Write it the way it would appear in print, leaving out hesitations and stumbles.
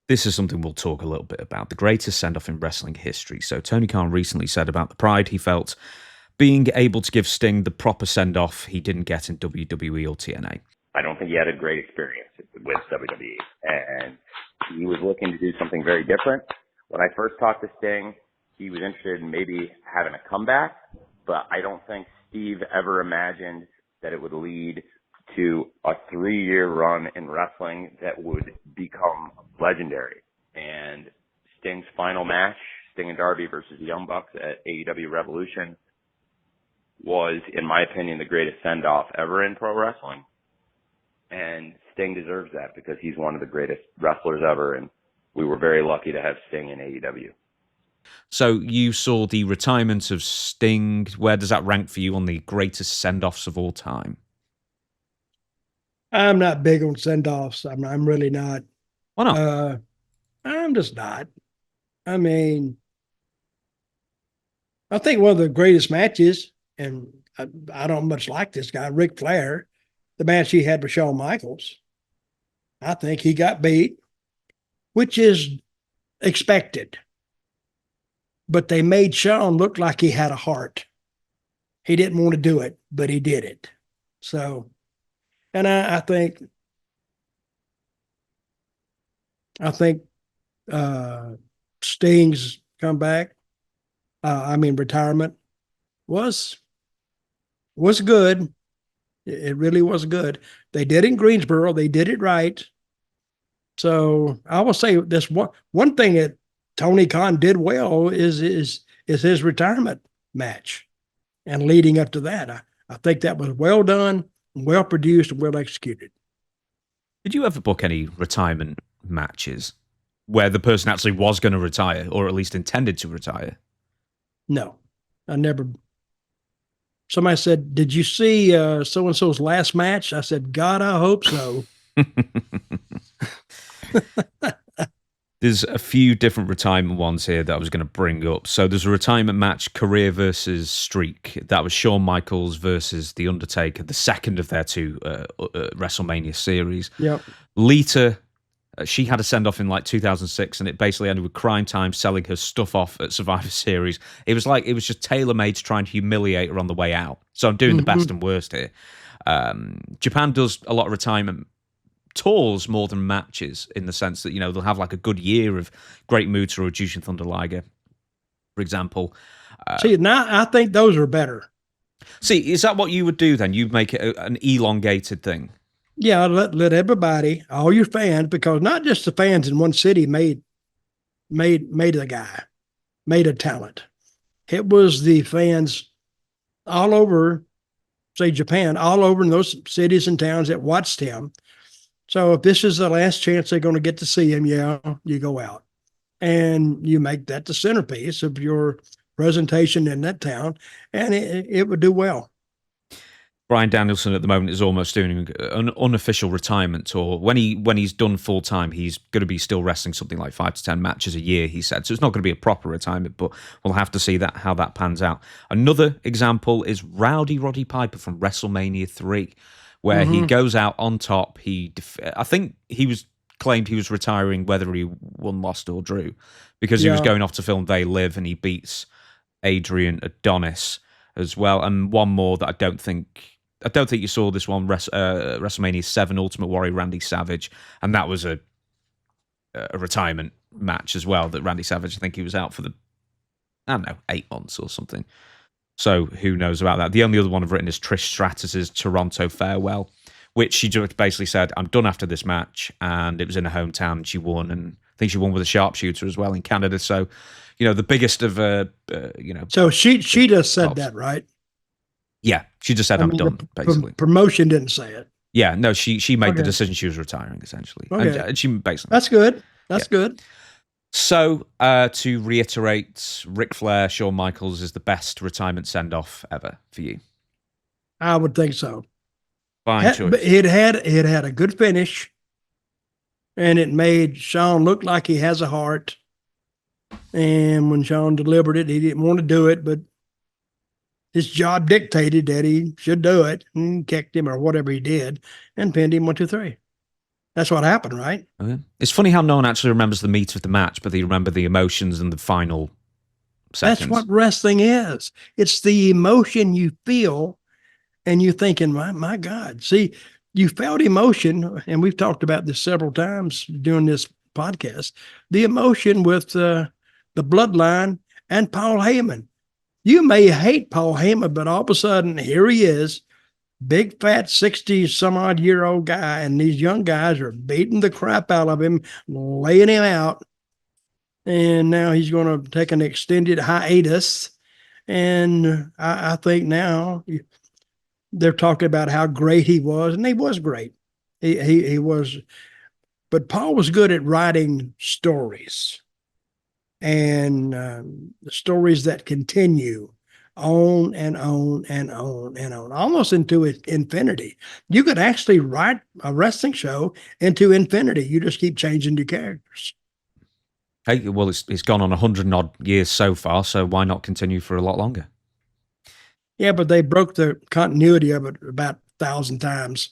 This is something we'll talk a little bit about. The greatest send off in wrestling history. So, Tony Khan recently said about the pride he felt being able to give Sting the proper send off he didn't get in WWE or TNA. I don't think he had a great experience with WWE, and he was looking to do something very different. When I first talked to Sting, he was interested in maybe having a comeback, but I don't think Steve ever imagined that it would lead to a 3-year run in wrestling that would become legendary. And Sting's final match, Sting and Darby versus the Young Bucks at AEW Revolution, was, in my opinion, the greatest send-off ever in pro wrestling. And Sting deserves that because he's one of the greatest wrestlers ever, and we were very lucky to have Sting in AEW. So you saw the retirement of Sting. Where does that rank for you on the greatest send-offs of all time? I'm not big on send-offs. I'm really not. Why not? I'm just not. I mean, I think one of the greatest matches, and I don't much like this guy, Ric Flair, the match he had with Shawn Michaels. I think he got beat, which is expected. But they made Shawn look like he had a heart. He didn't want to do it, but he did it. So, and I think Sting's comeback, retirement was good. It really was good. They did it in Greensboro. They did it right. So I will say this one thing that Tony Khan did well is his retirement match, and leading up to that, I think that was well done, well produced, and well executed. Did you ever book any retirement matches where the person actually was going to retire, or at least intended to retire? No, I never. Somebody said, "Did you see so-and-so's last match?" I said, "God, I hope so." There's a few different retirement ones here that I was going to bring up. So there's a retirement match, career versus streak. That was Shawn Michaels versus The Undertaker, the second of their two WrestleMania series. Yep. Lita, she had a send-off in like 2006, and it basically ended with Crime Time selling her stuff off at Survivor Series. It was just tailor-made to try and humiliate her on the way out. So I'm doing the best and worst here. Japan does a lot of retirement tours more than matches, in the sense that, they'll have like a good year of Great Muta or Jushin Thunder Liger, for example. See, now I think those are better. See, is that what you would do then? You'd make it an elongated thing? Yeah, let everybody, all your fans, because not just the fans in one city made the guy, made a talent. It was the fans all over, say Japan, all over in those cities and towns that watched him. So if this is the last chance they're going to get to see him, yeah, you go out and you make that the centerpiece of your presentation in that town, and it would do well. Bryan Danielson at the moment is almost doing an unofficial retirement tour. When he's done full time, he's going to be still wrestling something like 5 to 10 matches a year, he said. So it's not going to be a proper retirement, but we'll have to see how that pans out. Another example is Rowdy Roddy Piper from WrestleMania 3. Where he goes out on top. I think he claimed he was retiring whether he won, lost, or drew, because he was going off to film They Live, and he beats Adrian Adonis as well. And one more that I don't think you saw this one, WrestleMania 7, Ultimate Warrior Randy Savage, and that was a retirement match as well. That Randy Savage, I think he was out for 8 months or something. So who knows about that? The only other one I've written is Trish Stratus's Toronto Farewell, which she just basically said, "I'm done after this match," and it was in her hometown, and she won, and I think she won with a sharpshooter as well in Canada. So, the biggest of, So she just said that, right? Yeah, she just said, "I'm done," basically. Promotion didn't say it. Yeah, no, she made the decision she was retiring, essentially. Okay. And she basically... That's good. That's good. So, to reiterate, Ric Flair, Shawn Michaels is the best retirement send-off ever for you? I would think so. Fine choice. But it had a good finish, and it made Shawn look like he has a heart. And when Shawn delivered it, he didn't want to do it, but his job dictated that he should do it, and kicked him or whatever he did, and pinned him 1, 2, 3. That's what happened, right? Oh, yeah. It's funny how no one actually remembers the meat of the match, but they remember the emotions and the final seconds. That's what wrestling is. It's the emotion you feel, and you're thinking, my God. See, you felt emotion, and we've talked about this several times during this podcast. The emotion with the Bloodline and Paul Heyman. You may hate Paul Heyman, but all of a sudden, here he is, big fat 60 some odd year old guy, and these young guys are beating the crap out of him, laying him out. And now he's going to take an extended hiatus. And I think now they're talking about how great he was, and he was great. He was, but Paul was good at writing stories, and stories that continue on and on and on and on, almost into infinity. You could actually write a wrestling show into infinity. You just keep changing your characters. Hey, well, it's gone on 100 odd years so far, so why not continue for a lot longer? Yeah, but they broke the continuity of it about 1,000 times.